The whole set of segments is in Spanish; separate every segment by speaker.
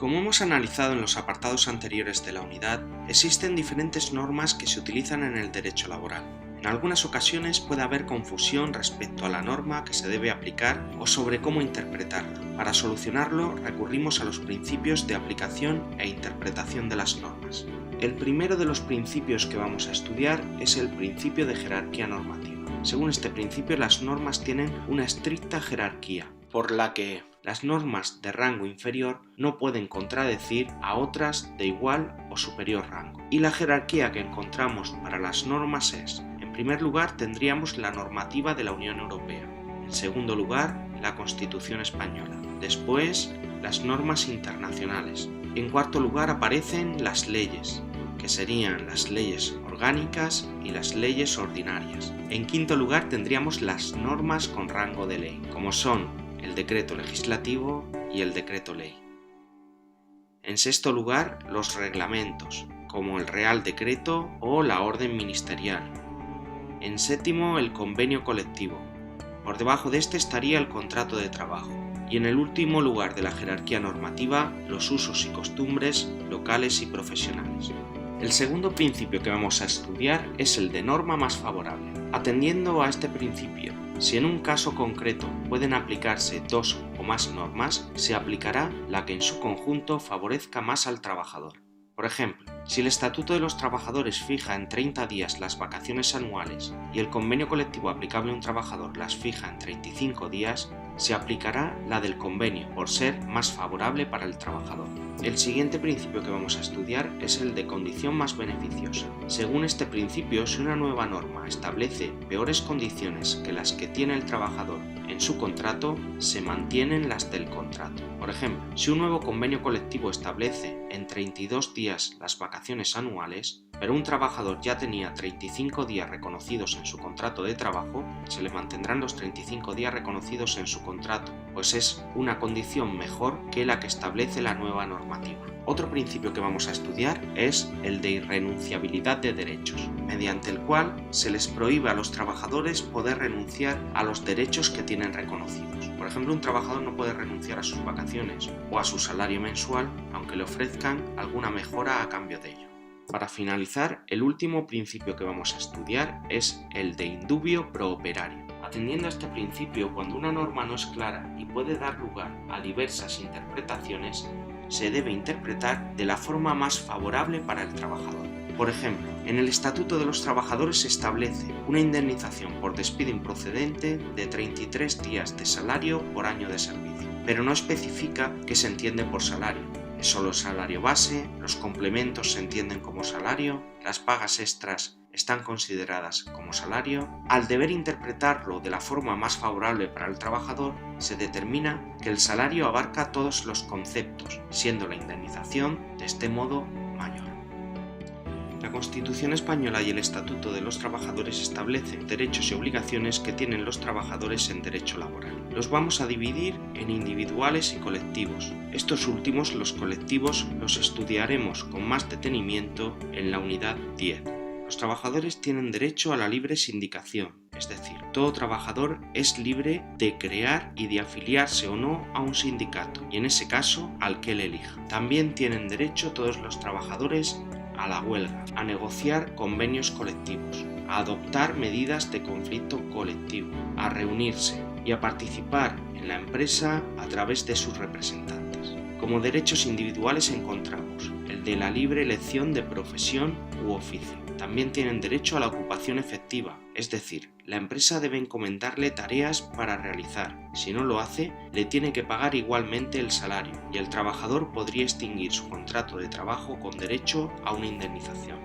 Speaker 1: Como hemos analizado en los apartados anteriores de la unidad, existen diferentes normas que se utilizan en el derecho laboral. En algunas ocasiones puede haber confusión respecto a la norma que se debe aplicar o sobre cómo interpretarla. Para solucionarlo, recurrimos a los principios de aplicación e interpretación de las normas. El primero de los principios que vamos a estudiar es el principio de jerarquía normativa. Según este principio, las normas tienen una estricta jerarquía, por la que las normas de rango inferior no pueden contradecir a otras de igual o superior rango. Y la jerarquía que encontramos para las normas es: en primer lugar tendríamos la normativa de la Unión Europea, en segundo lugar la Constitución española, después las normas internacionales, en cuarto lugar aparecen las leyes, que serían las leyes orgánicas y las leyes ordinarias. En quinto lugar tendríamos las normas con rango de ley, como son el decreto legislativo y el decreto ley. En sexto lugar, los reglamentos, como el Real Decreto o la Orden Ministerial. En séptimo, el convenio colectivo. Por debajo de este estaría el contrato de trabajo. Y en el último lugar de la jerarquía normativa, los usos y costumbres locales y profesionales. El segundo principio que vamos a estudiar es el de norma más favorable. Atendiendo a este principio, si en un caso concreto pueden aplicarse dos o más normas, se aplicará la que en su conjunto favorezca más al trabajador. Por ejemplo, si el Estatuto de los Trabajadores fija en 30 días las vacaciones anuales y el convenio colectivo aplicable a un trabajador las fija en 35 días, se aplicará la del convenio por ser más favorable para el trabajador. El siguiente principio que vamos a estudiar es el de condición más beneficiosa. Según este principio, si una nueva norma establece peores condiciones que las que tiene el trabajador en su contrato, se mantienen las del contrato. Por ejemplo, si un nuevo convenio colectivo establece en 32 días las vacaciones anuales, pero un trabajador ya tenía 35 días reconocidos en su contrato de trabajo, se le mantendrán los 35 días reconocidos en su contrato, pues es una condición mejor que la que establece la nueva normativa. Otro principio que vamos a estudiar es el de irrenunciabilidad de derechos, mediante el cual se les prohíbe a los trabajadores poder renunciar a los derechos que tienen reconocidos. Por ejemplo, un trabajador no puede renunciar a sus vacaciones o a su salario mensual, aunque le ofrezcan alguna mejora a cambio de ello. Para finalizar, el último principio que vamos a estudiar es el de indubio pro operario. Atendiendo a este principio, cuando una norma no es clara y puede dar lugar a diversas interpretaciones, se debe interpretar de la forma más favorable para el trabajador. Por ejemplo, en el Estatuto de los Trabajadores se establece una indemnización por despido improcedente de 33 días de salario por año de servicio, pero no especifica qué se entiende por salario. ¿Es solo el salario base? ¿Los complementos se entienden como salario? ¿Las pagas extras están consideradas como salario? Al deber interpretarlo de la forma más favorable para el trabajador, se determina que el salario abarca todos los conceptos, siendo la indemnización de este modo mayor. La Constitución española y el Estatuto de los Trabajadores establecen derechos y obligaciones que tienen los trabajadores en derecho laboral. Los vamos a dividir en individuales y colectivos. Estos últimos, los colectivos, los estudiaremos con más detenimiento en la unidad 10. Los trabajadores tienen derecho a la libre sindicación, es decir, todo trabajador es libre de crear y de afiliarse o no a un sindicato, y en ese caso al que él elija. También tienen derecho todos los trabajadores a la huelga, a negociar convenios colectivos, a adoptar medidas de conflicto colectivo, a reunirse y a participar en la empresa a través de sus representantes. Como derechos individuales encontramos el de la libre elección de profesión u oficio. También tienen derecho a la ocupación efectiva, es decir, la empresa debe encomendarle tareas para realizar. Si no lo hace, le tiene que pagar igualmente el salario y el trabajador podría extinguir su contrato de trabajo con derecho a una indemnización.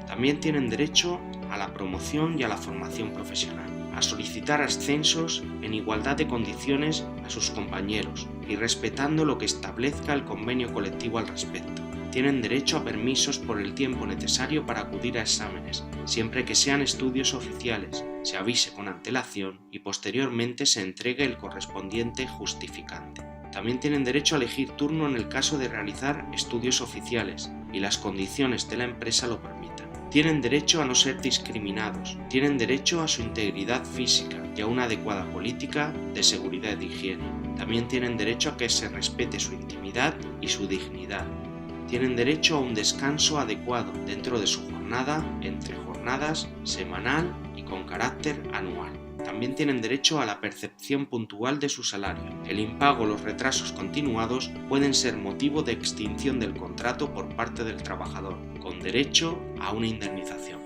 Speaker 1: También tienen derecho a la promoción y a la formación profesional, a solicitar ascensos en igualdad de condiciones a sus compañeros y respetando lo que establezca el convenio colectivo al respecto. Tienen derecho a permisos por el tiempo necesario para acudir a exámenes, siempre que sean estudios oficiales, se avise con antelación y posteriormente se entregue el correspondiente justificante. También tienen derecho a elegir turno en el caso de realizar estudios oficiales y las condiciones de la empresa lo permitan. Tienen derecho a no ser discriminados, tienen derecho a su integridad física y a una adecuada política de seguridad y higiene. También tienen derecho a que se respete su intimidad y su dignidad. Tienen derecho a un descanso adecuado dentro de su jornada, entre jornadas, semanal y con carácter anual. También tienen derecho a la percepción puntual de su salario. El impago o los retrasos continuados pueden ser motivo de extinción del contrato por parte del trabajador, con derecho a una indemnización.